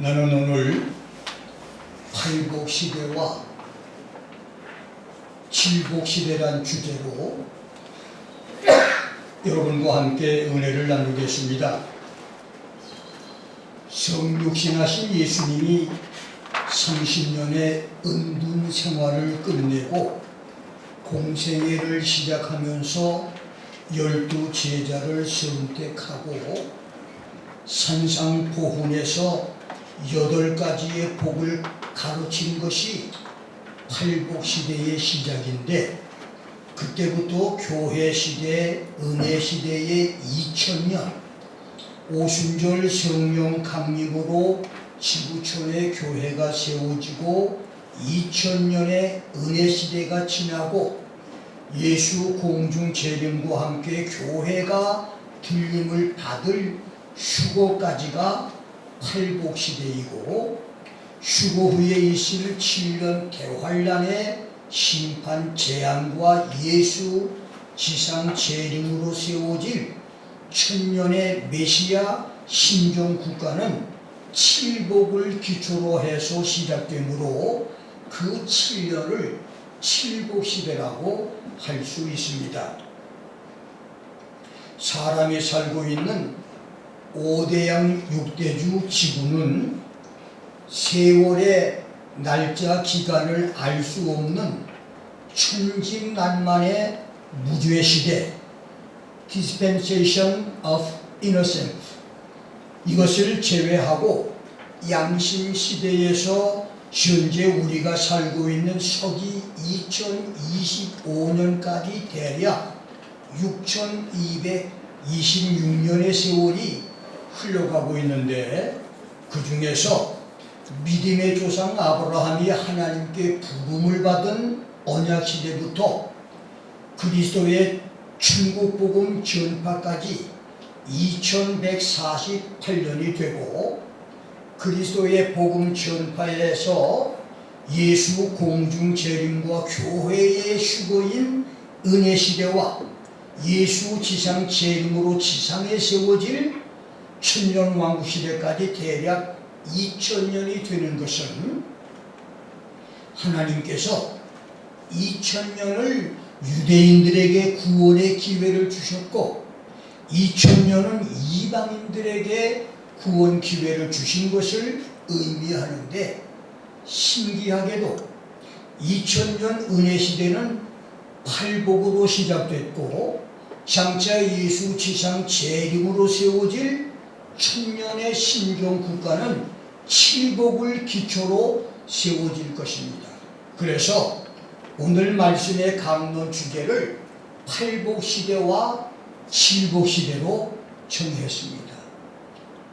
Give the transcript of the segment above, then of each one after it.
나는 오늘 팔복시대와 칠복시대란 주제로 여러분과 함께 은혜를 나누겠습니다. 성육신하신 예수님이 30년의 은둔 생활을 끝내고 공생애를 시작하면서 12 제자를 선택하고 산상포훈에서 8가지의 복을 가르친 것이 팔복시대의 시작인데, 그때부터 교회시대, 은혜시대의 2000년 오순절 성령 강림으로 지구촌에 교회가 세워지고 2000년의 은혜시대가 지나고 예수 공중 재림과 함께 교회가 들림을 받을 휴거까지가 팔복시대이고, 휴거 후에 있을 7년 대환란의 심판 재앙과 예수 지상 재림으로 세워질 천년의 메시아 신종국가는 칠복을 기초로 해서 시작되므로 그 7년을 칠복시대라고 할 수 있습니다. 사람이 살고 있는 5대양 6대주 지구는 세월의 날짜 기간을 알 수 없는 천진난만의 무죄시대, Dispensation of Innocence, 이것을 제외하고 양심시대에서 현재 우리가 살고 있는 서기 2025년까지 대략 6226년의 세월이 흘러가고 있는데, 그 중에서 믿음의 조상 아브라함이 하나님께 부름을 받은 언약시대부터 그리스도의 천국복음 전파까지 2148년이 되고, 그리스도의 복음 전파에서 예수 공중 재림과 교회의 휴거인 은혜시대와 예수 지상 재림으로 지상에 세워질 천년 왕국시대까지 대략 2000년이 되는 것은, 하나님께서 2000년을 유대인들에게 구원의 기회를 주셨고 2000년은 이방인들에게 구원 기회를 주신 것을 의미하는데, 신기하게도 2000년 은혜시대는 팔복으로 시작됐고 장차 예수 지상 재림으로 세워질 천년의 신종국가는 칠복을 기초로 세워질 것입니다. 그래서 오늘 말씀의 강론 주제를 팔복시대와 칠복시대로 정했습니다.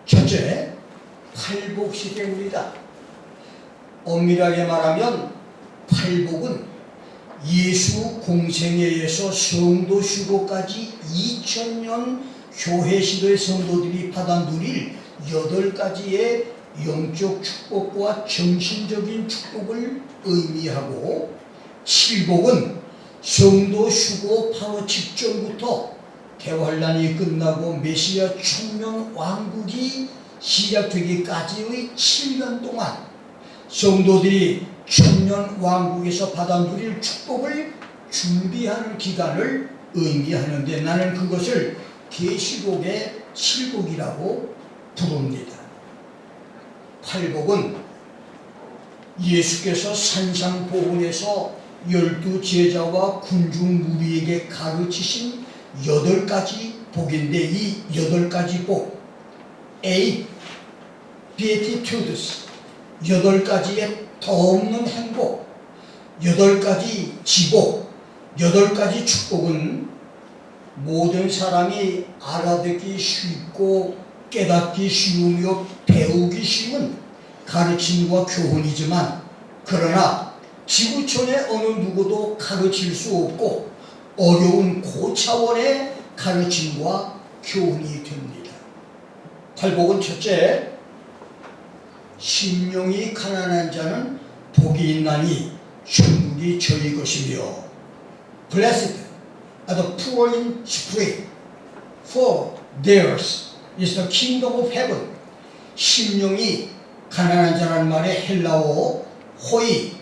첫째, 팔복시대입니다. 엄밀하게 말하면 팔복은 예수 공생애에서 성도 휴거까지 2000년 교회시대 성도들이 받아 누릴 8가지의 영적 축복과 정신적인 축복을 의미하고, 칠복은 성도 휴거 바로 직전부터 대환란이 끝나고 메시아 천년 왕국이 시작되기까지의 7년 동안 성도들이 천년 왕국에서 받아 누릴 축복을 준비하는 기간을 의미하는데, 나는 그것을 계시록의 칠복이라고 부릅니다. 팔복은 예수께서 산상포훈에서 12 제자와 군중 무리에게 가르치신 8가지 복인데, 이 8가지 복, 8 Beatitudes, 8가지의 더없는 행복, 8가지 지복, 8가지 축복은 모든 사람이 알아듣기 쉽고 깨닫기 쉬우며 배우기 쉬운 가르침과 교훈이지만, 그러나 지구촌의 어느 누구도 가르칠 수 없고 어려운 고차원의 가르침과 교훈이 됩니다. 팔복은 첫째, 심령이 가난한 자는 복이 있나니 천국이 저희 것이며, Blessed are the poor in spirit, for theirs is the kingdom of heaven. 심령이 가난한 자라는 말의 헬라어 호이,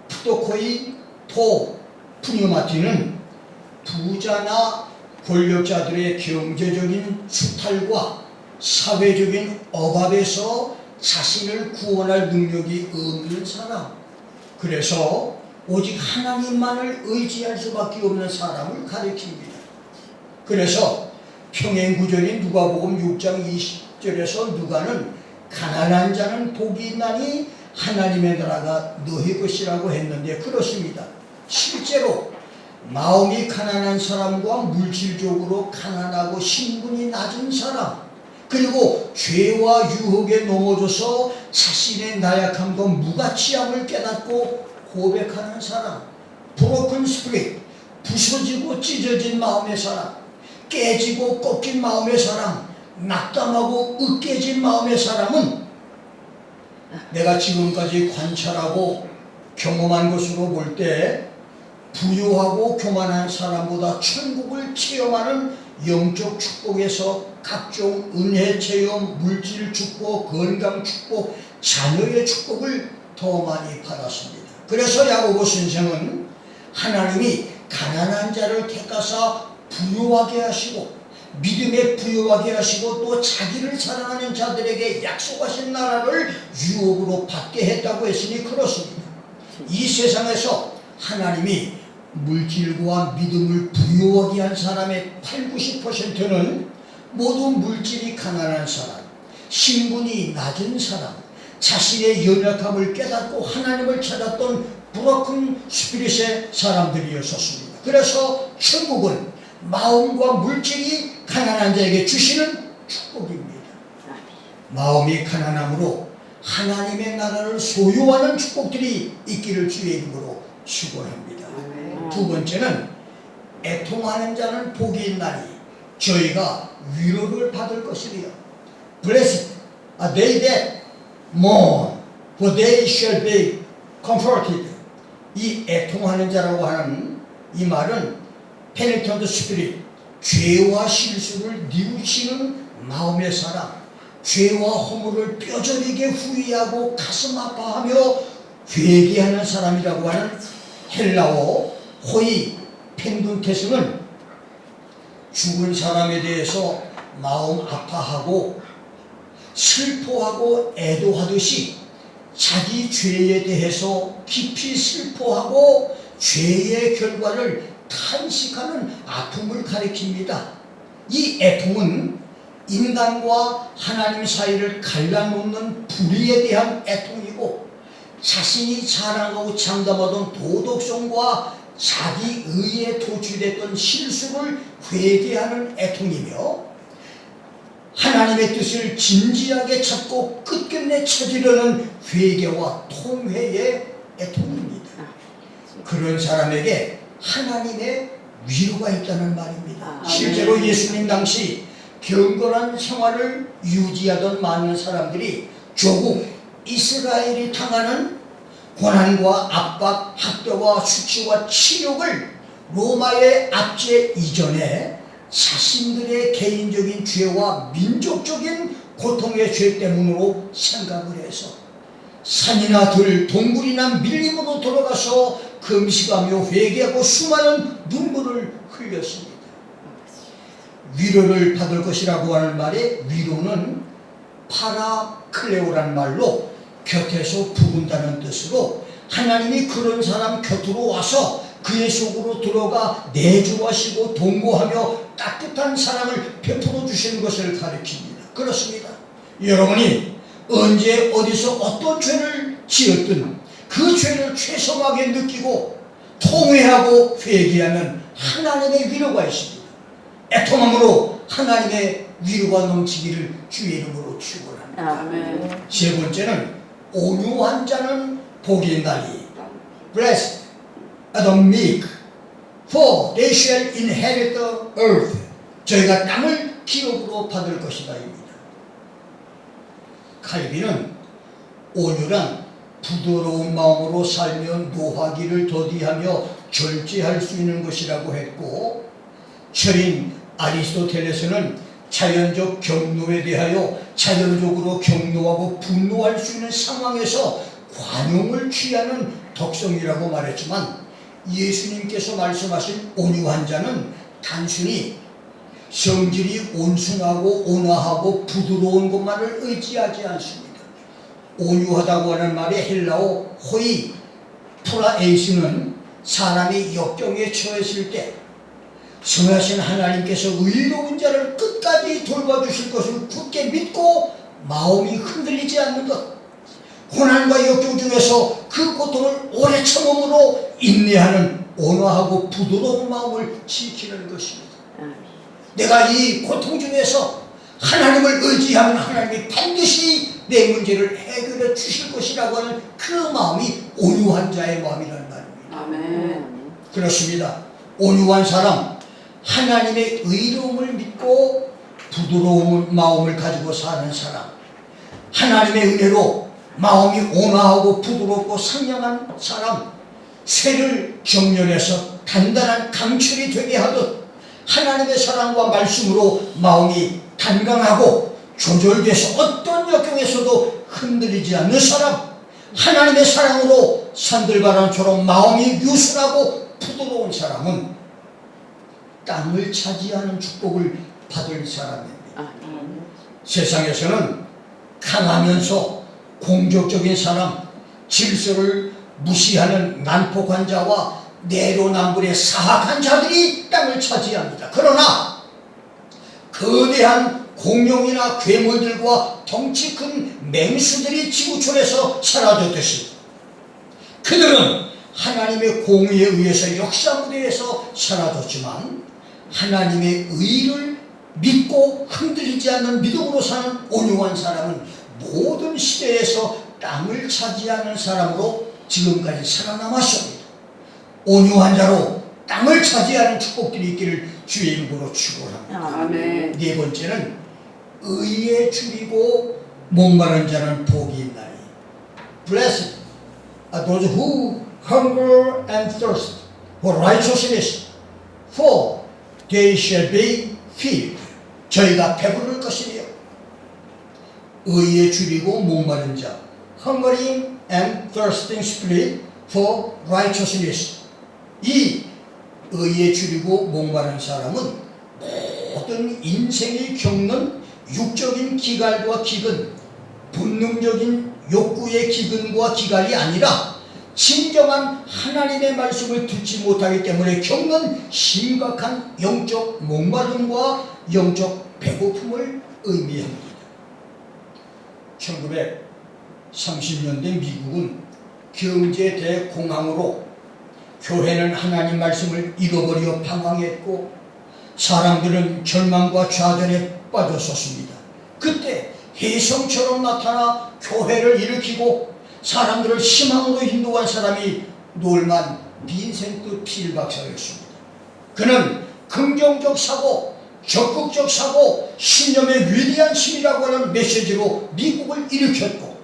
푸도코이, 토, 푸뉴마티는 부자나 권력자들의 경제적인 수탈과 사회적인 억압에서 자신을 구원할 능력이 없는 사람, 그래서 오직 하나님만을 의지할 수밖에 없는 사람을 가리킵니다. 그래서 평행구절인 누가복음 6장 20절에서 누가는 가난한 자는 복이 있나니 하나님의 나라가 너희 것이라고 했는데 그렇습니다. 실제로 마음이 가난한 사람과 물질적으로 가난하고 신분이 낮은 사람, 그리고 죄와 유혹에 넘어져서 자신의 나약함과 무가치함을 깨닫고 고백하는 사람, 브로큰 스피릿, 부서지고 찢어진 마음의 사람, 깨지고 꺾인 마음의 사람, 낙담하고 으깨진 마음의 사람은 내가 지금까지 관찰하고 경험한 것으로 볼 때 부유하고 교만한 사람보다 천국을 체험하는 영적 축복에서 각종 은혜 체험, 물질 축복, 건강 축복, 자녀의 축복을 더 많이 받았습니다. 그래서 야고보 선생은 하나님이 가난한 자를 택하사 부유하게 하시고 믿음에 부유하게 하시고 또 자기를 사랑하는 자들에게 약속하신 나라를 유업으로 받게 했다고 했으니 그렇습니다. 이 세상에서 하나님이 물질과 믿음을 부유하게 한 사람의 80~90%는 모두 물질이 가난한 사람, 신분이 낮은 사람, 자신의 연약함을 깨닫고 하나님을 찾았던 브로큰 스피릿의 사람들이었습니다. 그래서 천국은 마음과 물질이 가난한 자에게 주시는 축복입니다. 마음이 가난함으로 하나님의 나라를 소유하는 축복들이 있기를 주의 이름으로 축원합니다. 두 번째는 애통하는 자는 복이 있나니 저희가 위로를 받을 것이리요. Blessed are they that mourn, for they shall be comforted. 이 애통하는 자라고 하는 이 말은 penitent spirit, 죄와 실수를 뉘우치는 마음의 사람, 죄와 허물을 뼈저리게 후회하고 가슴 아파하며 회개하는 사람이라고 하는 헬라어 호이 펜둔테스는 죽은 사람에 대해서 마음 아파하고 슬퍼하고 애도하듯이 자기 죄에 대해서 깊이 슬퍼하고 죄의 결과를 탄식하는 아픔을 가리킵니다. 이 애통은 인간과 하나님 사이를 갈라놓는 불의에 대한 애통이고 자신이 자랑하고 장담하던 도덕성과 자기 의에 도취됐던 실수를 회개하는 애통이며 하나님의 뜻을 진지하게 찾고 끝끝내 찾으려는 회개와 통회의 애통입니다. 그런 사람에게 하나님의 위로가 있다는 말입니다. 실제로 예수님 당시 경건한 생활을 유지하던 많은 사람들이 조국 이스라엘이 당하는 고난과 압박, 학대와 수치와 치욕을 로마의 압제 이전에 자신들의 개인적인 죄와 민족적인 고통의 죄 때문으로 생각을 해서 산이나 들, 동굴이나 밀림으로 들어가서 금식하며 회개하고 수많은 눈물을 흘렸습니다. 위로를 받을 것이라고 하는 말에 위로는 파라클레오라는 말로 곁에서 부른다는 뜻으로 하나님이 그런 사람 곁으로 와서 그의 속으로 들어가 내주하시고 동거하며 따뜻한 사랑을 베풀어 주시는 것을 가리킵니다. 그렇습니다. 여러분이 언제 어디서 어떤 죄를 지었든 그 죄를 최성하게 느끼고 통회하고 회개하면 하나님의 위로가 있습니다. 애통함으로 하나님의 위로가 넘치기를 주의 이름으로 축원합니다. 아멘. 세 번째는 온유한 자는 복이 있나니 Blessed are the meek, for they shall inherit the earth. 저희가 땅을 기업으로 받을 것이다입니다. 칼빈은 온유란 부드러운 마음으로 살며 노하기를 더디하며 절제할 수 있는 것이라고 했고, 철인 아리스토텔레스는 자연적 경로에 대하여 자연적으로 격노하고 분노할 수 있는 상황에서 관용을 취하는 덕성이라고 말했지만, 예수님께서 말씀하신 온유한 자는 단순히 성질이 온순하고 온화하고 부드러운 것만을 의지하지 않습니다. 온유하다고 하는 말의 헬라어 호이 프라에이스는 사람이 역경에 처했을 때 성하신 하나님께서 의로운 자를 끝까지 돌봐주실 것을 굳게 믿고 마음이 흔들리지 않는 것, 고난과 역경 중에서 그 고통을 오래 참음으로 인내하는 온화하고 부드러운 마음을 지키는 것입니다. 내가 이 고통 중에서 하나님을 의지하면 하나님이 반드시 내 문제를 해결해 주실 것이라고 하는 그 마음이 온유한 자의 마음이라는 말입니다. 아멘. 그렇습니다. 온유한 사람, 하나님의 의로움을 믿고 부드러운 마음을 가지고 사는 사람, 하나님의 은혜로 마음이 온화하고 부드럽고 상냥한 사람, 새를 정렬해서 단단한 강철이 되게 하듯 하나님의 사랑과 말씀으로 마음이 단강하고 조절돼서 어떤 역경에서도 흔들리지 않는 사람, 하나님의 사랑으로 산들바람처럼 마음이 유순하고 부드러운 사람은 땅을 차지하는 축복을 받을 사람입니다. 세상에서는 강하면서 공격적인 사람, 질서를 무시하는 난폭한 자와 내로남불의 사악한 자들이 땅을 차지합니다. 그러나 거대한 공룡이나 괴물들과 덩치 큰 맹수들이 지구촌에서 사라졌듯이 그들은 하나님의 공의에 의해서 역사 무대에서 사라졌지만, 하나님의 의를 믿고 흔들리지 않는 믿음으로 사는 온유한 사람은 모든 시대에서 땅을 차지하는 사람으로 지금까지 살아남았습니다. 온유한 자로 땅을 차지하는 축복들이 있기를 주의 이름으로 축원합니다. 아멘. 네 번째는 의에 줄이고 목마른 자는 복이 있나니. Blessed are those who hunger and thirst for righteousness, for they shall be filled. 저희가 배부를 것이며. 의에 줄이고 목마른 자, hungering and thirsting spirit for righteousness. 이 의에 줄이고 목마른 사람은 모든 인생이 겪는 육적인 기갈과 기근, 본능적인 욕구의 기근과 기갈이 아니라 진정한 하나님의 말씀을 듣지 못하기 때문에 겪는 심각한 영적 목마름과 영적 배고픔을 의미합니다. 1930년대 미국은 경제 대공황으로 교회는 하나님 말씀을 잃어버려 방황했고 사람들은 절망과 좌절에 빠졌었습니다. 그때 혜성처럼 나타나 교회를 일으키고 사람들을 희망으로 인도한 사람이 놀만 빈센트 필 박사였습니다. 그는 긍정적 사고, 적극적 사고, 신념의 위대한 힘이라고 하는 메시지로 미국을 일으켰고,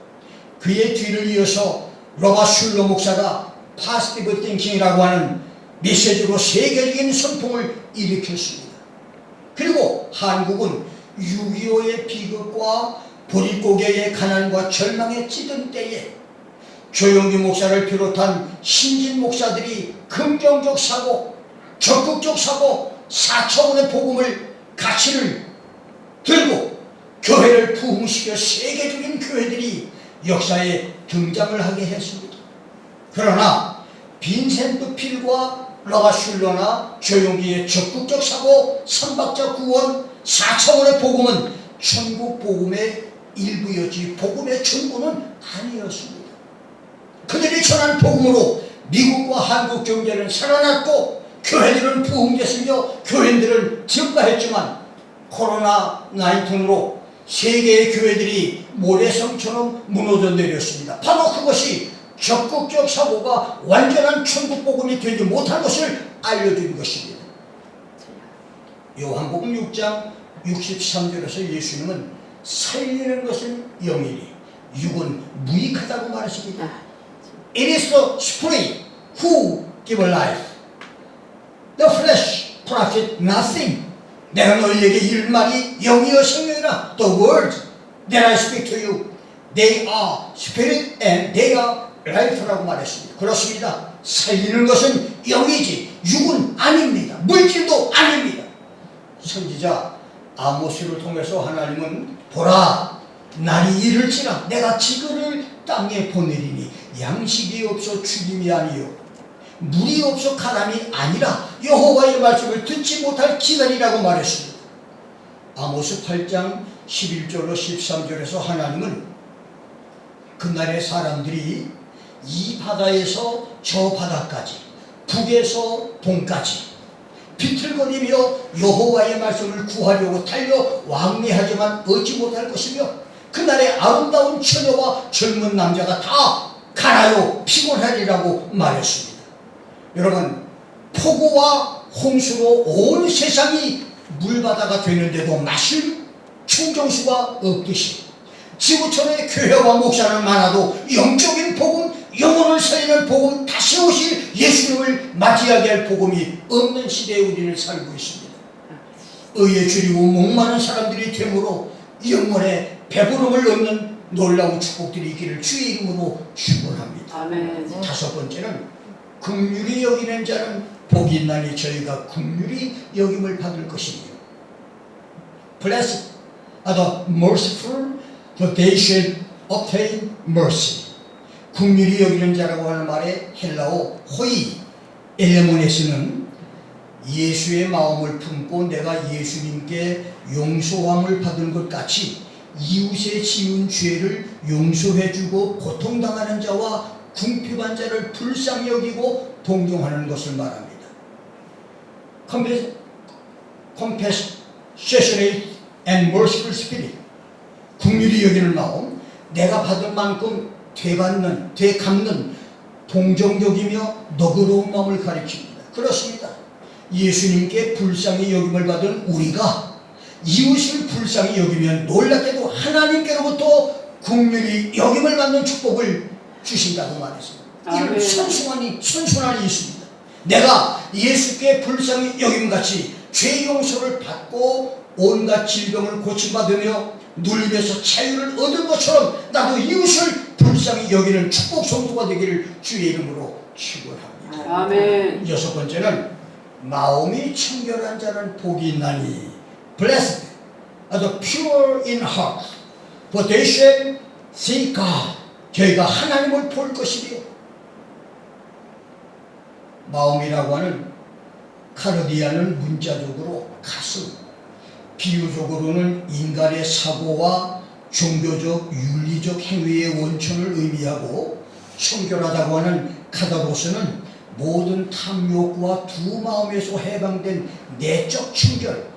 그의 뒤를 이어서 로바 슐러 목사가 파스티브 띵킹이라고 하는 메시지로 세계적인 선풍을 일으켰습니다. 그리고 한국은 6.25의 비극과 보릿고개의 가난과 절망에 찌든 때에 조영기 목사를 비롯한 신진 목사들이 긍정적 사고, 적극적 사고, 4차원의 복음을 가치를 들고 교회를 부흥시켜 세계적인 교회들이 역사에 등장을 하게 했습니다. 그러나 빈센트 필과 로바 슐러나 조용기의 적극적 사고, 삼박자 구원, 4차원의 복음은 천국 복음의 일부였지 복음의 전부는 아니었습니다. 그들이 전한 복음으로 미국과 한국 경제는 살아났고 교회들은 부흥됐으며 교인들은 증가했지만, 코로나19로 세계의 교회들이 모래성처럼 무너져 내렸습니다. 바로 그것이 적극적 사고가 완전한 천국 복음이 되지 못한 것을 알려준 것입니다. 요한복음 6장 63절에서 예수님은 살리는 것은 영이니 육은 무익하다고 말했습니다. It is the spirit who give life. The flesh profit nothing. 내가 너희에게 이를 말이 영이여 생명이라. The word Then I speak to you. They are spirit and they are life라고 말했습니다. 그렇습니다. 살리는 것은 영이지 육은 아닙니다. 물질도 아닙니다. 선지자 아모스를 통해서 하나님은 보라 날이 이를지라 내가 지구를 땅에 보내리니 양식이 없어 죽임이 아니요 물이 없어 가람이 아니라 여호와의 말씀을 듣지 못할 기다리라고 말했습니다. 아모스 8장 11절로 13절에서 하나님은 그날의 사람들이 이 바다에서 저 바다까지 북에서 동까지 비틀거리며 여호와의 말씀을 구하려고 달려 왕래하지만 얻지 못할 것이며 그날의 아름다운 처녀와 젊은 남자가 다 가라요 피곤하리라고 말했습니다. 여러분 폭우와 홍수로 온 세상이 물바다가 되는데도 마실 충정수가 없듯이 지구촌의 교회와 목사는 많아도 영적인 복음, 영혼을 살리는 복음, 다시 오실 예수님을 맞이하게 할 복음이 없는 시대에 우리는 살고 있습니다. 의에 줄이고 목마른 사람들이 되므로 영혼의 배부름을 얻는 놀라운 축복들이 있기를 주의 이름으로 축원합니다. 아멘. 다섯 번째는 긍휼히 여기는 자는 복이 있나니 저희가 긍휼히 여김을 받을 것이며 Blessed are the merciful, for they shall obtain mercy. 긍휼히 여기는 자라고 하는 말의 헬라어 호이 엘레몬에서는 예수의 마음을 품고 내가 예수님께 용서함을 받은 것 같이 이웃에 지은 죄를 용서해주고 고통당하는 자와 궁핍한 자를 불쌍히 여기고 동정하는 것을 말합니다. Compassionate and merciful spirit. 긍휼히 여기는 마음, 내가 받은 만큼 되갚는 동정적이며 너그러운 마음을 가리킵니다. 그렇습니다. 예수님께 불쌍히 여김을 받은 우리가 이웃을 불쌍히 여기면 놀랍게도 하나님께로부터 긍휼히 여김을 받는 축복을 주신다고 말했습니다. 이런 선순환이 있습니다. 내가 예수께 불쌍히 여김같이 죄 용서를 받고 온갖 질병을 고침받으며 눌림에서 자유를 얻은 것처럼 나도 이웃을 불쌍히 여기는 축복 성도가 되기를 주의 이름으로 축원합니다. 아멘. 여섯 번째는 마음이 청결한 자는 복이 있나니 Blessed are the pure in heart, for they shall see God. 저희가 하나님을 볼 것이며 마음이라고 하는 카르디아는 문자적으로 가슴, 비유적으로는 인간의 사고와 종교적, 윤리적 행위의 원천을 의미하고 청결하다고 하는 카다로스는 모든 탐욕과 두 마음에서 해방된 내적 청결,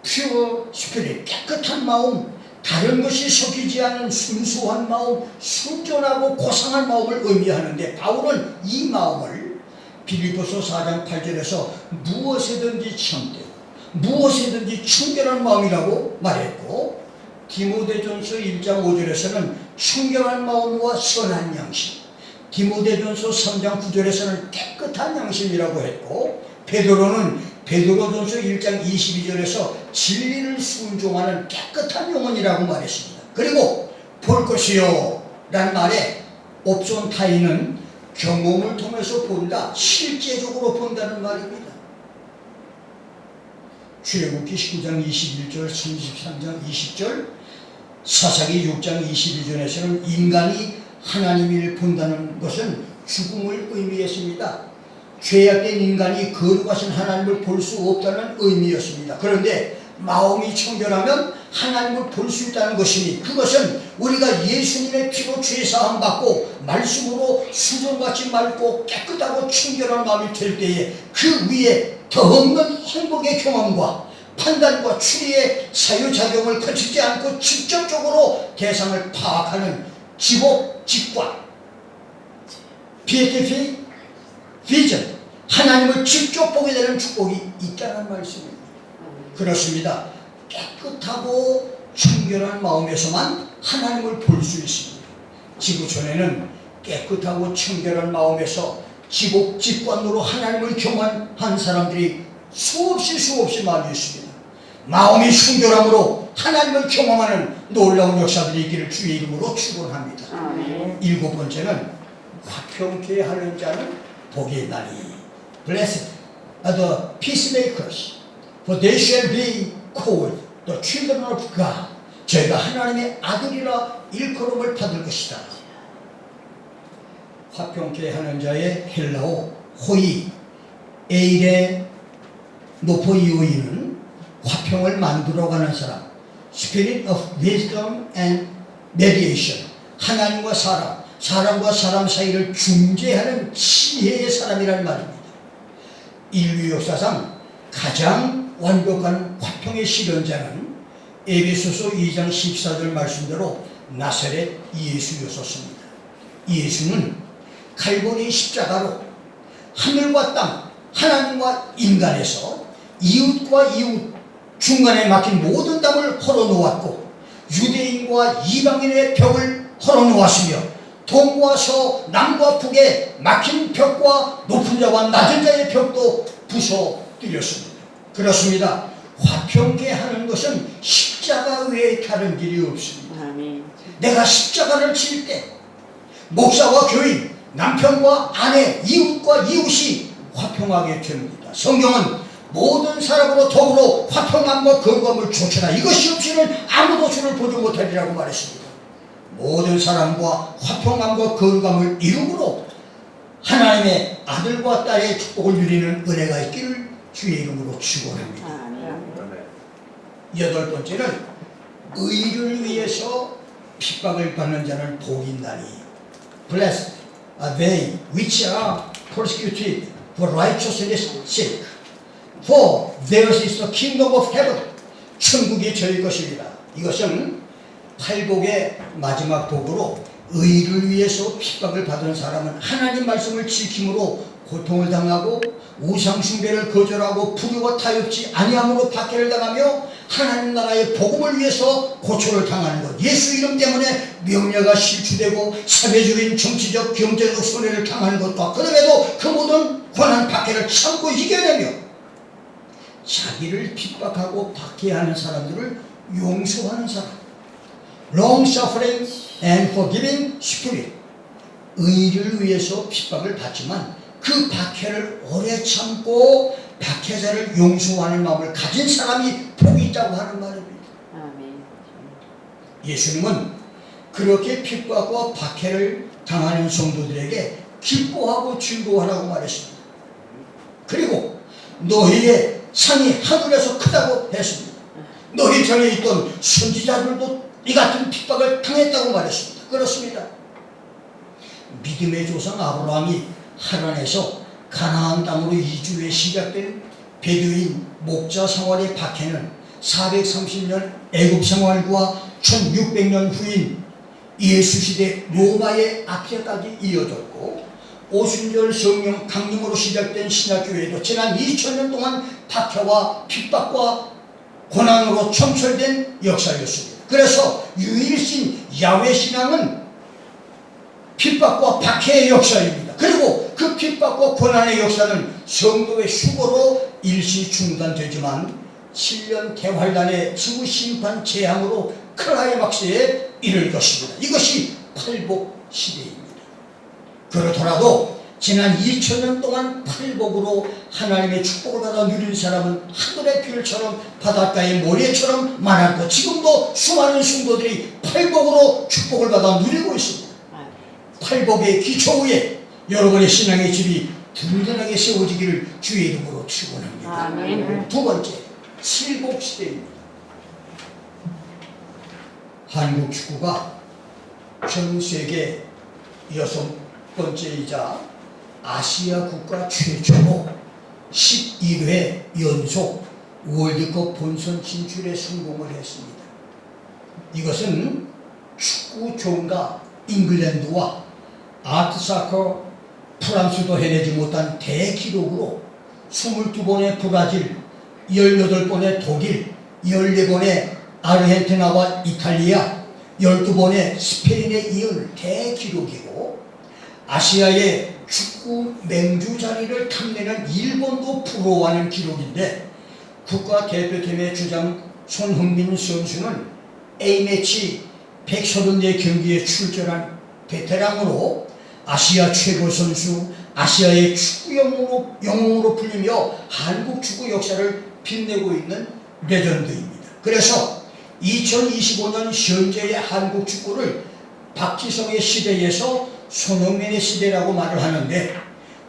pure spirit, 깨끗한 마음, 다른 것이 섞이지 않은 순수한 마음, 순전하고 고상한 마음을 의미하는데 바울은 이 마음을 빌립보서 4장 8절에서 무엇에든지 참되고 무엇이든지 청결한 마음이라고 말했고 디모데전서 1장 5절에서는 청결한 마음과 선한 양심, 디모데전서 3장 9절에서는 깨끗한 양심이라고 했고 베드로전서 1장 22절에서 진리를 순종하는 깨끗한 영혼이라고 말했습니다. 그리고 볼 것이요 라는 말에 옵션 타이는 경험을 통해서 본다, 실제적으로 본다는 말입니다. 출애굽기 19장 21절, 33장 20절, 사사기 6장 22절에서는 인간이 하나님을 본다는 것은 죽음을 의미했습니다. 죄악된 인간이 거룩하신 하나님을 볼 수 없다는 의미였습니다. 그런데 마음이 청결하면 하나님을 볼 수 있다는 것이니 그것은 우리가 예수님의 피로 죄사함 받고 말씀으로 수정같이 맑고 깨끗하고 청결한 마음이 될 때에 그 위에 더 없는 행복의 경험과 판단과 추리의 사유작용을 거치지 않고 직접적으로 대상을 파악하는 지복, 직관, 비에티피, 비전, 하나님을 직접 보게 되는 축복이 있다는 말씀입니다. 그렇습니다. 깨끗하고 청결한 마음에서만 하나님을 볼 수 있습니다. 지구촌에는 깨끗하고 청결한 마음에서 지복, 직관으로 하나님을 경험한 사람들이 수없이 많이 있습니다. 마음이 순결함으로 하나님을 경험하는 놀라운 역사들이 있기를 주의 이름으로 축원합니다. 아멘. 7번째는 화평케 하는 자는 복이 있나니. Blessed are the peacemakers, for they shall be called the children of God. 저희가 하나님의 아들이라 일컬음을 받을 것이다. 화평케 하는 자의 헬라어 호이, 에일의 노포이오이는 화평을 만들어가는 사람, Spirit of wisdom and mediation, 하나님과 사람, 사람과 사람 사이를 중재하는 지혜의 사람이라는 말입니다. 인류 역사상 가장 완벽한 화평의 실현자는 에베소서 2장 14절 말씀대로 나사렛 예수였었습니다. 예수는 갈보리 십자가로 하늘과 땅, 하나님과 인간에서 이웃과 이웃 중간에 막힌 모든 담을 헐어놓았고 유대인과 이방인의 벽을 헐어놓았으며 동과 서, 남과 북에 막힌 벽과 높은 자와 낮은 자의 벽도 부숴뜨렸습니다. 그렇습니다. 화평케 하는 것은 십자가 외에 다른 길이 없습니다. 아멘. 내가 십자가를 칠 때 목사와 교인, 남편과 아내, 이웃과 이웃이 화평하게 됩니다. 성경은 모든 사람으로 더불어 화평함과 거룩함을 쫓으라. 이것이 없이는 아무도 주를 보지 못하리라고 말했습니다. 모든 사람과 화평함과 거룩함을 이루므로 하나님의 아들과 딸의 축복을 누리는 은혜가 있기를 주의 이름으로 축원합니다. 아멘. 8번째는 의를 위해서 핍박을 받는 자는 복이 있나니. Blessed are they which are persecuted for righteousness' sake, for theirs is the kingdom of heaven. 천국이 저희 것입니다. 이것은 팔복의 마지막 복으로 의를 위해서 핍박을 받은 사람은 하나님 말씀을 지킴으로 고통을 당하고 우상숭배를 거절하고 불의와 타협지 아니함으로 박해를 당하며 하나님 나라의 복음을 위해서 고초를 당하는 것, 예수 이름 때문에 명예가 실추되고 사회적인 정치적 경제적 손해를 당하는 것과 그럼에도 그 모든 고난 박해를 참고 이겨내며 자기를 핍박하고 박해하는 사람들을 용서하는 사람, long suffering and forgiving spirit. 의를 위해서 핍박을 받지만 그 박해를 오래 참고 박해자를 용서하는 마음을 가진 사람이 복이 있다고 하는 말입니다. 아멘. 예수님은 그렇게 핍박과 박해를 당하는 성도들에게 기뻐하고 즐거워하라고 말했습니다. 그리고 너희의 상이 하늘에서 크다고 했습니다. 너희 전에 있던 선지자들도 이 같은 핍박을 당했다고 말했습니다. 그렇습니다. 믿음의 조상 아브라함이 하란에서 가나안 땅으로 이주에 시작된 베두인 목자 생활의 박해는 430년 애굽 생활과 1600년 후인 예수 시대 로마의 압제까지 이어졌고 오순절 성령 강림으로 시작된 신약교회도 지난 2000년 동안 박해와 핍박과 고난으로 청철된 역사였습니다. 그래서 유일신 야훼 신앙은 핍박과 박해의 역사입니다. 그리고 그 핍박과 고난의 역사는 성도의 휴거로 일시 중단되지만 7년 대환란의 주 심판 재앙으로 클라이막스에 이를 것입니다. 이것이 팔복 시대입니다. 그렇더라도 지난 2000년 동안 팔복으로 하나님의 축복을 받아 누린 사람은 하늘의 별처럼 바닷가의 모래처럼 많았고 지금도 수많은 성도들이 팔복으로 축복을 받아 누리고 있습니다. 팔복의 기초 위에 여러분의 신앙의 집이 든든하게 세워지기를 주의 이름으로 축원합니다. 아멘. 2번째, 칠복 시대입니다. 한국 축구가 전 세계 6번째이자 아시아 국가 최초로 11회 연속 월드컵 본선 진출에 성공을 했습니다. 이것은 축구 종가 잉글랜드와 아트사커 프랑스도 해내지 못한 대기록으로 22번의 브라질, 18번의 독일, 14번의 아르헨티나와 이탈리아, 12번의 스페인에 이을 대기록이고 아시아의 축구 맹주 자리를 탐내는 일본도 부러워하는 기록인데 국가대표팀의 주장 손흥민 선수는 A매치 134경기에 출전한 베테랑으로 아시아 최고 선수, 아시아의 축구 영웅으로 불리며 한국 축구 역사를 빛내고 있는 레전드입니다. 그래서 2025년 현재의 한국 축구를 박지성의 시대에서 손흥민의 시대라고 말을 하는데,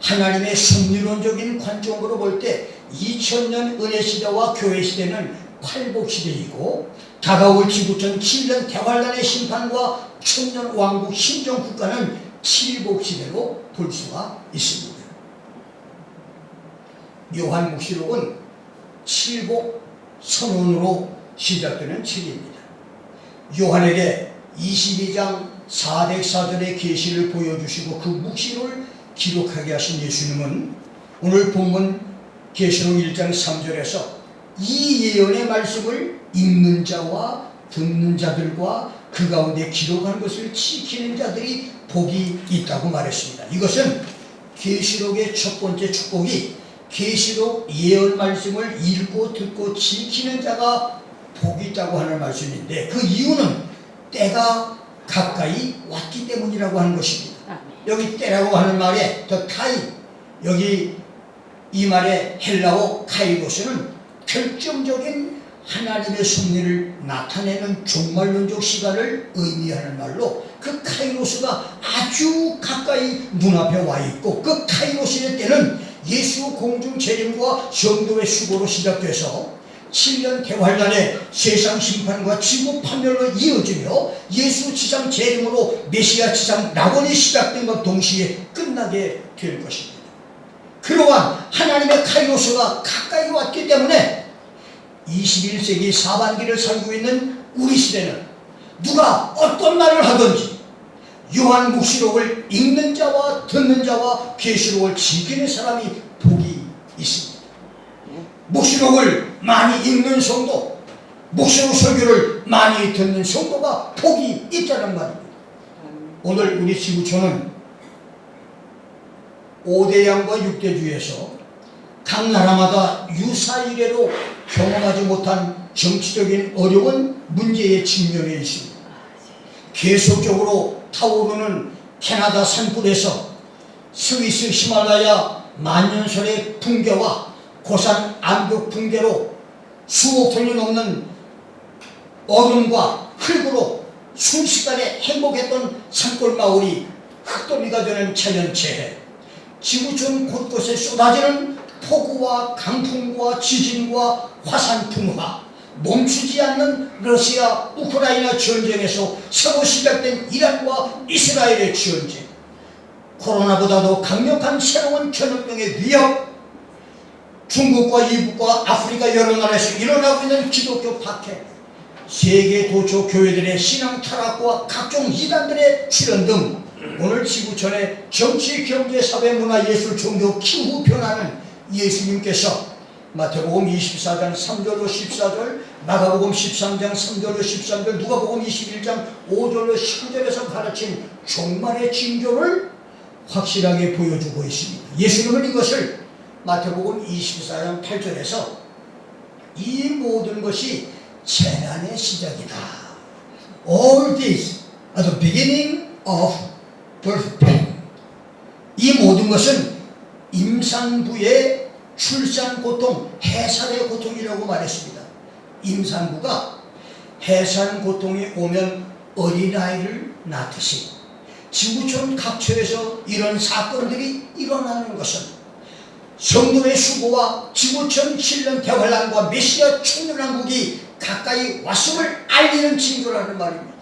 하나님의 섭리론적인 관점으로 볼 때 2000년 은혜 시대와 교회 시대는 팔복 시대이고, 다가올 지구촌 7년 대환란의 심판과 천년 왕국 신정 국가는 칠복 시대로 볼 수가 있습니다. 요한묵시록은 칠복 선언으로 시작되는 책입니다. 요한에게 22장 404절의 계시를 보여주시고 그 묵시를 기록하게 하신 예수님은 오늘 본문 계시록 1장 3절에서 이 예언의 말씀을 읽는 자와 듣는 자들과 그 가운데 기록한 것을 지키는 자들이 복이 있다고 말했습니다. 이것은 계시록의 첫 번째 축복이 계시록 예언 말씀을 읽고 듣고 지키는 자가 복이 있다고 하는 말씀인데, 그 이유는 때가 가까이 왔기 때문이라고 하는 것입니다. 여기 때라고 하는 말에 더 타임, 여기 이 말의 헬라어 카이로스는 결정적인 하나님의 섭리를 나타내는 종말론적 시간을 의미하는 말로, 그 카이로스가 아주 가까이 눈앞에 와 있고, 그 카이로스의 때는 예수 공중 재림과 성도의 수고로 시작돼서 7년 대환란의 세상 심판과 지구 파멸로 이어지며 예수 지상 재림으로 메시아 지상 낙원이 시작된 것 동시에 끝나게 될 것입니다. 그러한 하나님의 카이로스가 가까이 왔기 때문에 21세기 사반기를 살고 있는 우리 시대는 누가 어떤 말을 하든지 요한묵시록을 읽는 자와 듣는 자와 계시록을 지키는 사람이 복이 있습니다. 묵시록을 많이 읽는 성도, 묵시록 설교를 많이 듣는 성도가 복이 있다는 말입니다. 오늘 우리 지구촌은 5대양과 6대주에서 각 나라마다 유사이래로 경험하지 못한 정치적인 어려운 문제에 직면해 있습니다. 계속적으로 타오르는 캐나다 산불에서 스위스 히말라야 만년설의 붕괴와 고산 암벽 붕괴로 수억 톤이 넘는 얼음과 흙으로 순식간에 행복했던 산골 마을이 흙더미가 되는 자연재해, 지구촌 곳곳에 쏟아지는 폭우와 강풍과 지진과 화산 풍화, 멈추지 않는 러시아 우크라이나 전쟁에서 새로 시작된 이란과 이스라엘의 전쟁, 코로나보다도 강력한 새로운 전염병의 위협, 중국과 이북과 아프리카 여러 나라에서 일어나고 있는 기독교 박해, 세계 도초 교회들의 신앙 타락과 각종 이단들의 출현 등 오늘 지구촌의 정치, 경제, 사회, 문화, 예술, 종교, 기후 변화는 예수님께서 마태복음 24장 3절로 14절, 마가복음 13장 3절로 13절, 누가복음 21장 5절로 19절에서 가르친 종말의 징조를 확실하게 보여주고 있습니다. 예수님은 이것을 마태복음 24장 8절에서 이 모든 것이 재난의 시작이다. All this are the beginning of birth pain. 이 모든 것은 임산부의 출산 고통, 해산의 고통이라고 말했습니다. 임산부가 해산 고통이 오면 어린아이를 낳듯이 지구촌 각처에서 이런 사건들이 일어나는 것은 성도의 수고와 지구촌 7년 대환란과 메시아 천년왕국이 가까이 왔음을 알리는 징조라는 말입니다.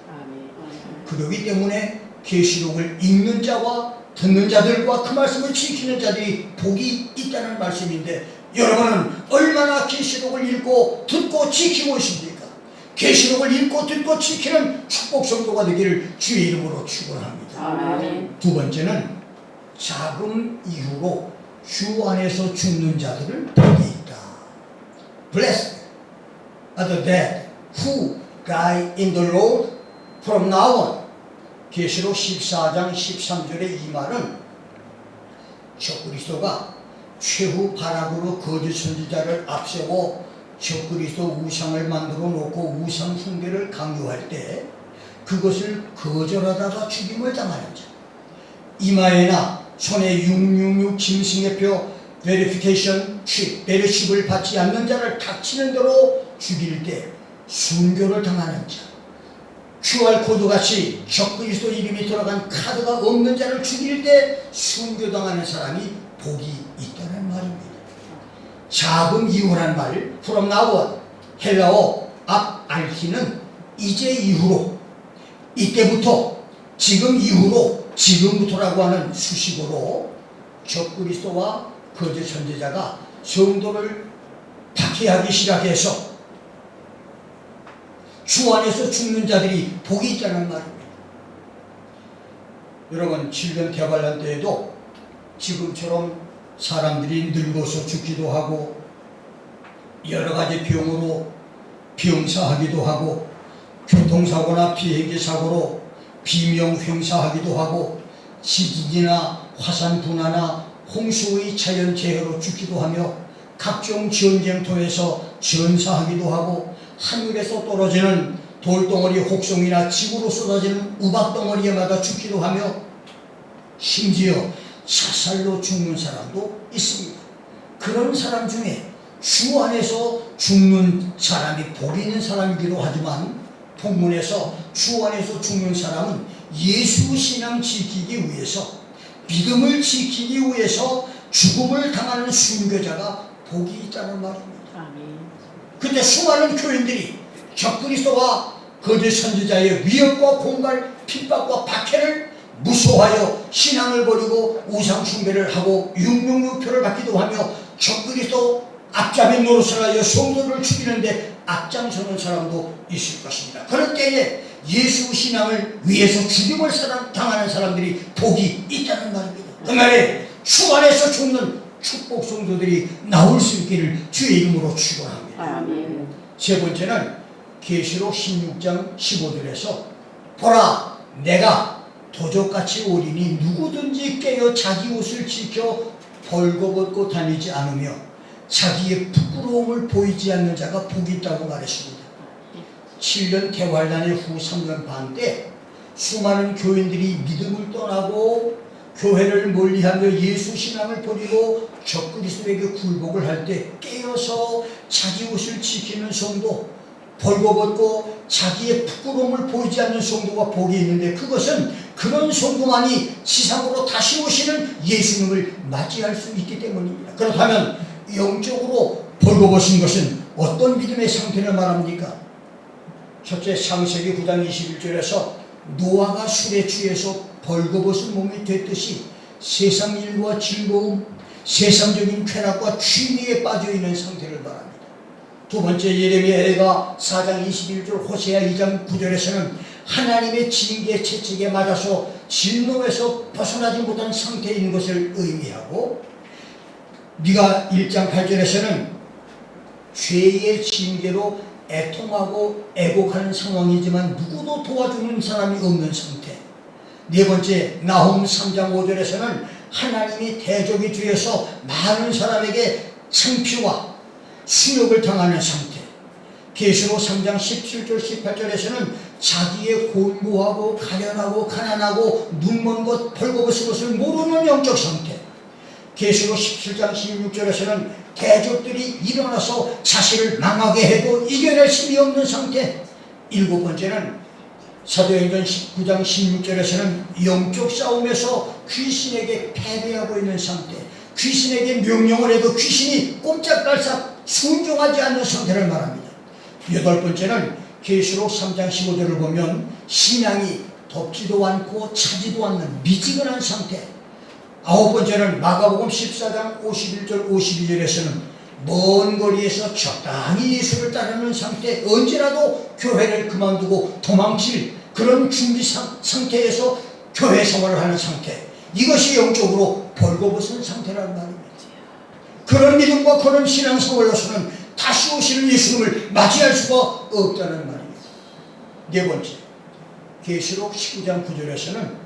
그렇기 때문에 계시록을 읽는 자와 듣는 자들과 그 말씀을 지키는 자들이 복이 있다는 말씀인데, 여러분은 얼마나 계시록을 읽고 듣고 지키고 있습니까? 계시록을 읽고 듣고 지키는 축복 성도가 되기를 주의 이름으로 축원합니다. 아멘. 두 번째는 자금 이후로 주 안에서 죽는 자들을 복이 있다. Blessed are the dead who die in the Lord from now on. 계시록 14장 13절의 이 말은 적그리스도가 최후 발악으로 거짓 선지자를 앞세워 적그리스도 우상을 만들어 놓고 우상 숭배를 강요할 때 그것을 거절하다가 죽임을 당하는 자, 이마에나 손에 666 짐승의표 베리피케이션 칩, 베리칩을 받지 않는 자를 닥치는 대로 죽일 때 순교를 당하는 자, QR코드 같이 적그리스도 이름이 들어간 카드가 없는 자를 죽일 때 순교당하는 사람이 복이 있다는 말입니다. 자금 이후란 말, from now on, 헬라어 앞 알키는 이제 이후로, 이때부터, 지금 이후로, 지금부터라고 하는 수식어로 적그리스도와 거짓 선지자가 성도를 박해하기 시작해서 주 안에서 죽는 자들이 복이 있다는 말입니다. 여러분, 7년 대관란 때에도 지금처럼 사람들이 늙어서 죽기도 하고 여러 가지 병으로 병사하기도 하고 교통사고나 비행기 사고로 비명횡사하기도 하고 지진이나 화산 분화나 홍수의 자연재해로 죽기도 하며 각종 전쟁터에서 전사하기도 하고 하늘에서 떨어지는 돌덩어리 혹성이나 지구로 쏟아지는 우박덩어리에 맞아 죽기도 하며 심지어 자살로 죽는 사람도 있습니다. 그런 사람 중에 주 안에서 죽는 사람이 복이 있는 사람이기도 하지만 본문에서 주 안에서 죽는 사람은 예수 신앙 지키기 위해서, 믿음을 지키기 위해서 죽음을 당하는 순교자가 복이 있다는 말입니다. 근데 수많은 교인들이 적그리스도와 거짓 선지자의 위협과 공갈, 핍박과 박해를 무서워하여 신앙을 버리고 우상 숭배를 하고 666표를 받기도 하며 적그리스도 앞잡이 노릇을 하여 성도를 죽이는데 앞장서는 사람도 있을 것입니다. 그럴 때에 예수 신앙을 위해서 죽임을 당하는 사람들이 복이 있다는 말입니다. 그 말에 주 안에서 죽는 축복 성도들이 나올 수 있기를 주의 이름으로 축원합니다. 아멘. 세 번째는 계시록 16장 15절에서 보라, 내가 도적같이 오리니 누구든지 깨어 자기 옷을 지켜 벌거벗고 다니지 않으며 자기의 부끄러움을 보이지 않는 자가 복이 있다고 말했습니다. 7년 대환란의 후 3년 반 때 수많은 교인들이 믿음을 떠나고 교회를 멀리하며 예수 신앙을 버리고 적그리스도에게 굴복을 할 때 깨어서 자기 옷을 지키는 성도, 벌거벗고 자기의 부끄러움을 보이지 않는 성도가 복이 있는데 그것은 그런 성도만이 지상으로 다시 오시는 예수님을 맞이할 수 있기 때문입니다. 그렇다면 영적으로 벌거벗은 것은 어떤 믿음의 상태를 말합니까? 첫째, 창세기 9장 21절에서 노아가 술에 취해서 벌거벗은 몸이 됐듯이 세상 일과 즐거움, 세상적인 쾌락과 취미에 빠져있는 상태를 말합니다. 두 번째, 예레미야가 4장 21절, 호세아 2장 9절에서는 하나님의 징계 채찍에 맞아서 진노에서 벗어나지 못한 상태에 있는 것을 의미하고, 미가 1장 8절에서는 죄의 징계로 애통하고 애곡하는 상황이지만 누구도 도와주는 사람이 없는 상태. 네 번째, 나홈 3장 5절에서는 하나님이 대적이 되어서 많은 사람에게 창피와 수욕을 당하는 상태. 계시록 3장 17절 18절에서는 자기의 곤고하고 가련하고 가난하고 눈먼 것, 벌거벗은 것을 모르는 영적 상태. 계시록 17장 16절에서는 대적들이 일어나서 자신을 망하게 해도 이겨낼 힘이 없는 상태. 일곱 번째는 사도행전 19장 16절에서는 영적 싸움에서 귀신에게 패배하고 있는 상태, 귀신에게 명령을 해도 귀신이 꼼짝달싹 순종하지 않는 상태를 말합니다. 여덟 번째는 계시록 3장 15절을 보면 신앙이 덥지도 않고 차지도 않는 미지근한 상태. 아홉 번째는 마가복음 14장 51절 52절에서는 먼 거리에서 적당히 예수를 따르는 상태, 언제라도 교회를 그만두고 도망칠 그런 준비 상태에서 교회 생활을 하는 상태. 이것이 영적으로 벌거벗은 상태라는 말입니다. 그런 믿음과 그런 신앙생활로서는 다시 오시는 예수님을 맞이할 수가 없다는 말입니다. 네 번째, 계시록 19장 9절에서는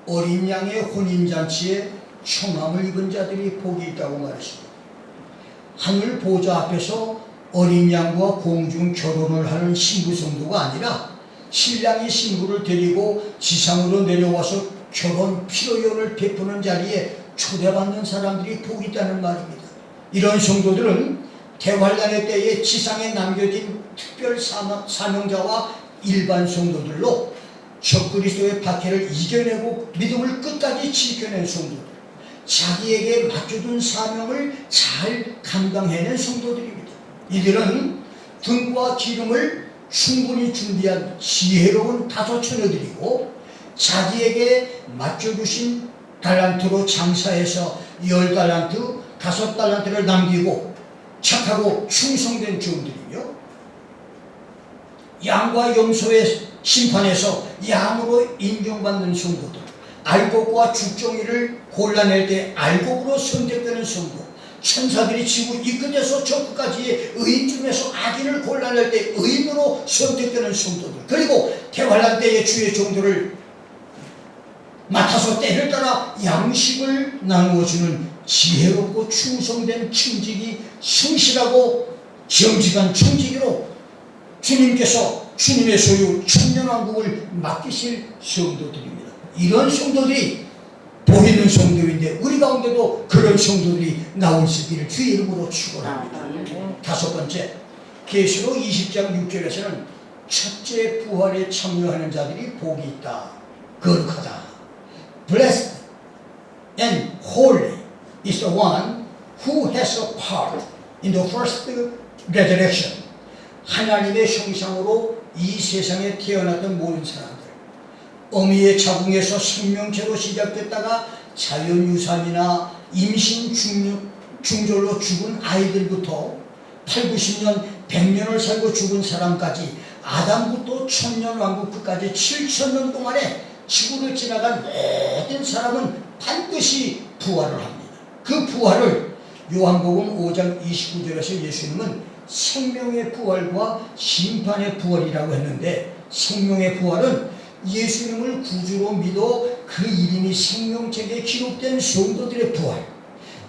어린 양의 혼인잔치에 청함을 입은 자들이 복이 있다고 말했습니다. 하늘 보좌 앞에서 어린 양과 공중 결혼을 하는 신부 성도가 아니라 신랑이 신부를 데리고 지상으로 내려와서 결혼 피로연을 베푸는 자리에 초대받는 사람들이 복이 있다는 말입니다. 이런 성도들은 대환란의 때에 지상에 남겨진 특별 사명자와 일반 성도들로 적그리스도의 박해를 이겨내고 믿음을 끝까지 지켜낸 성도들, 자기에게 맡겨둔 사명을 잘 감당해낸 성도들입니다. 이들은 등과 기름을 충분히 준비한 지혜로운 다섯 처녀들이고 자기에게 맡겨주신 달란트로 장사해서 10달란트, 5달란트를 남기고 착하고 충성된 종들이며 양과 염소의 심판에서 양으로 인정받는 성도들, 알곡과 죽정이를 골라낼 때 알곡으로 선택되는 성도, 천사들이 지구 이 끝에서 저 끝까지의 의인 중에서 악인을 골라낼 때 의인으로 선택되는 성도들, 그리고 대환란 때의 주의 종들을 맡아서 때를 따라 양식을 나누어주는 지혜롭고 충성된 청지기, 성실하고 정직한 청지기로 주님께서 주님의 소유 천년왕국을 맡기실 성도들입니다. 이런 성도들이 보이는 성도인데 우리 가운데도 그런 성도들이 나올 수 있기를 주의 이름으로 축원합니다. 다섯 번째, 계시록 20장 6절에서는 첫째 부활에 참여하는 자들이 복이 있다, 거룩하다. Blessed and holy is the one who has a part in the first resurrection. 하나님의 형상으로 이 세상에 태어났던 모든 사람들, 어미의 자궁에서 생명체로 시작됐다가 자연유산이나 임신 중절로 죽은 아이들부터 8, 90년, 100년을 살고 죽은 사람까지 아담부터 천년왕국 끝까지 7천년 동안에 지구를 지나간 모든 사람은 반드시 부활을 합니다. 그 부활을 요한복음 5장 29절에서 예수님은 생명의 부활과 심판의 부활이라고 했는데, 생명의 부활은 예수님을 구주로 믿어 그 이름이 생명책에 기록된 성도들의 부활,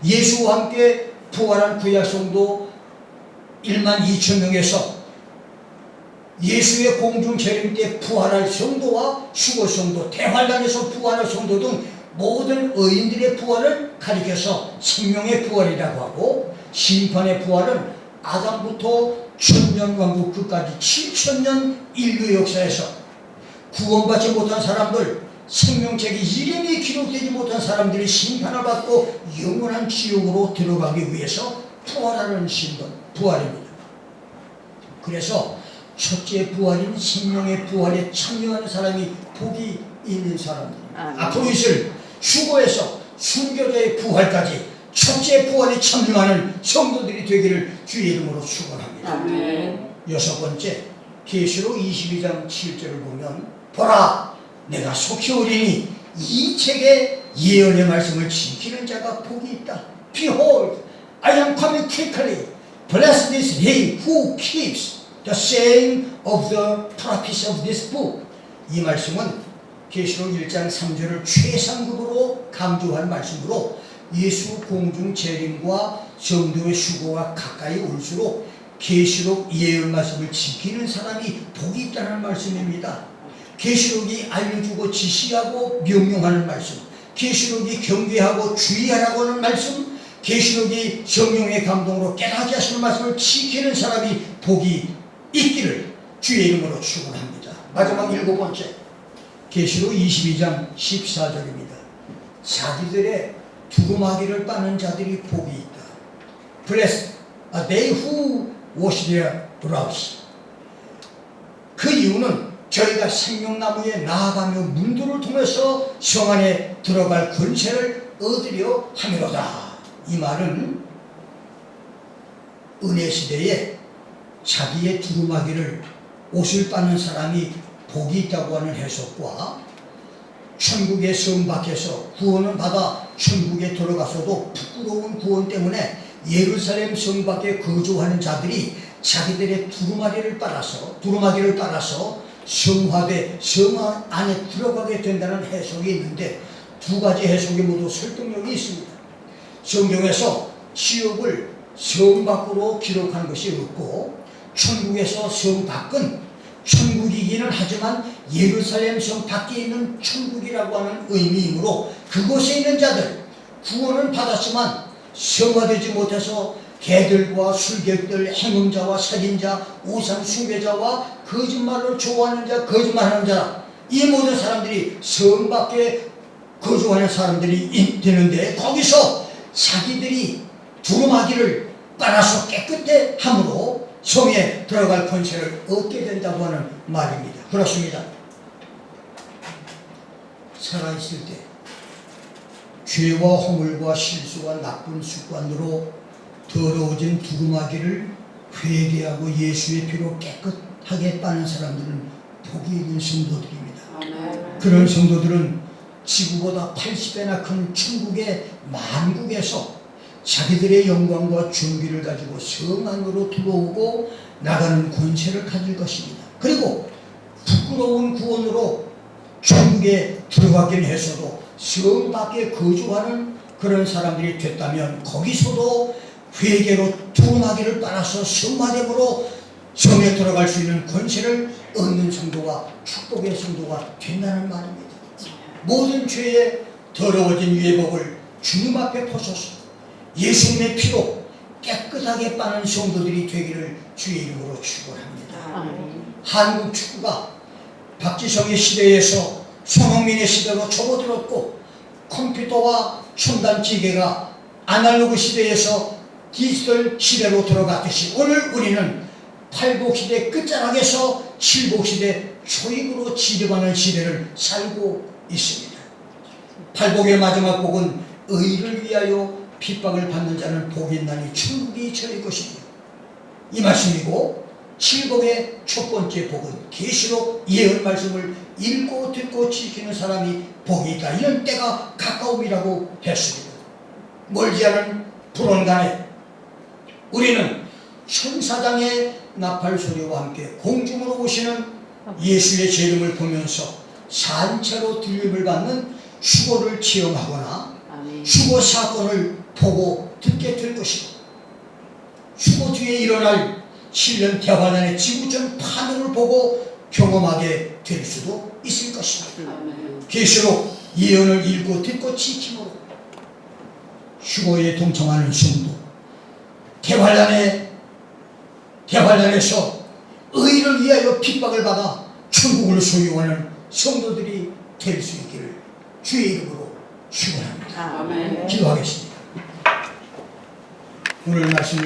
예수와 함께 부활한 구약 성도 1만 2천 명에서 예수의 공중 재림 때 부활할 성도와 휴거 성도, 대환란에서 부활할 성도 등 모든 의인들의 부활을 가리켜서 생명의 부활이라고 하고, 심판의 부활은 아담부터 천년왕국 끝까지 7천년 인류 역사에서 구원받지 못한 사람들, 생명책에 이름이 기록되지 못한 사람들이 심판을 받고 영원한 지옥으로 들어가기 위해서 부활하는 신분, 부활입니다. 그래서 첫째 부활인 생명의 부활에 참여하는 사람이 복이 있는 사람들입니다. 앞으로 있을 휴거에서 순교자의 부활까지 첫째 부활에 참여하는 성도들이 되기를 주의 이름으로 축원합니다. 여섯 번째, 계시록 22장 7절을 보면, 보라, 내가 속히 오리니 이 책의 예언의 말씀을 지키는 자가 복이 있다. Behold, I am coming quickly. Blessed is he who keeps the saying of the prophets of this book. 이 말씀은 계시록 1장 3절을 최상급으로 강조한 말씀으로 예수 공중 재림과 성도의 휴거가 가까이 올수록 계시록 예언 말씀을 지키는 사람이 복이 있다는 말씀입니다. 계시록이 알려주고 지시하고 명령하는 말씀, 계시록이 경계하고 주의하라고 하는 말씀, 계시록이 성령의 감동으로 깨닫게 하시는 말씀을 지키는 사람이 복이 있기를 주의 이름으로 축원합니다. 마지막 일곱 번째, 계시록 22장 14절입니다. 자기들의 두루마기를 빠는 자들이 복이 있다. Blessed are they who wash their robes. 그 이유는 저희가 생명나무에 나아가며 문도를 통해서 성 안에 들어갈 권세를 얻으려 함이로다. 이 말은 은혜 시대에 자기의 두루마기를, 옷을 빠는 사람이 복이 있다고 하는 해석과 천국의 성 밖에서 구원을 받아 천국에 들어가서도 부끄러운 구원 때문에 예루살렘 성 밖에 거주하는 자들이 자기들의 두루마기를 빨아서 성화돼 성 안에 들어가게 된다는 해석이 있는데, 두 가지 해석이 모두 설득력이 있습니다. 성경에서 지옥을 성 밖으로 기록한 것이 없고, 천국에서 성 밖은 천국이기는 하지만 예루살렘 성 밖에 있는 천국이라고 하는 의미이므로 그곳에 있는 자들 구원은 받았지만 성화되지 못해서 개들과 술객들, 행음자와 살인자, 우상 숭배자와 거짓말을 좋아하는 자, 거짓말하는 자, 이 모든 사람들이 성 밖에 거주하는 사람들이 되는데, 거기서 자기들이 두루마기를 빨아서 깨끗해 함으로 성에 들어갈 권세를 얻게 된다고 하는 말입니다. 그렇습니다. 살아있을 때 죄와 허물과 실수와 나쁜 습관으로 더러워진 두루마기를 회개하고 예수의 피로 깨끗하게 빠는 사람들은 복이 있는 성도들입니다. 아멘. 그런 성도들은 지구보다 80배나 큰 천국의 만국에서 자기들의 영광과 존귀를 가지고 성 안으로 들어오고 나가는 권세를 가질 것입니다. 그리고 부끄러운 구원으로 천국에 들어가긴 해서도 성 밖에 거주하는 그런 사람들이 됐다면 거기서도 회개로 두루마기를 빨아서 성화됨으로 성에 들어갈 수 있는 권세를 얻는 성도가 축복의 성도가 된다는 말입니다. 모든 죄에 더러워진 유해복을 주님 앞에 퍼셔서 예수님의 피로 깨끗하게 빠는 성도들이 되기를 주의 이름으로 축원합니다. 아멘. 한국 축구가 박지성의 시대에서 손흥민의 시대로 접어들었고, 컴퓨터와 첨단 기계가 아날로그 시대에서 디지털 시대로 들어갔듯이 오늘 우리는 팔복 시대 끝자락에서 칠복 시대 초입으로 진입하는 시대를 살고 있습니다. 팔복의 마지막 복은 의를 위하여 핍박을 받는 자는 복이 있나니 천국이 저의 것입니다. 이 말씀이고, 칠복의 첫 번째 복은 계시록 예언 말씀을 읽고 듣고 지키는 사람이 복이 있다. 이런 때가 가까움이라고 했습니다. 멀지 않은 불원간에 우리는 천사장의 나팔 소리와 함께 공중으로 오시는 예수의 재림을 보면서 산채로 들림을 받는 휴거를 체험하거나 아멘. 휴거 사건을 보고 듣게 될 것이고, 휴거 뒤에 일어날 7년 대환란의 지구촌 파동을 보고 경험하게 될 수도 있을 것입니다. 아멘. 계시록 예언을 읽고 듣고 지킴으로 휴거에 동참하는 성도, 대환란에서 의를 위하여 핍박을 받아 천국을 소유하는 성도들이 될 수 있기를 주의 이름으로 축원합니다. 아멘. 기도하겠습니다. 오늘 말씀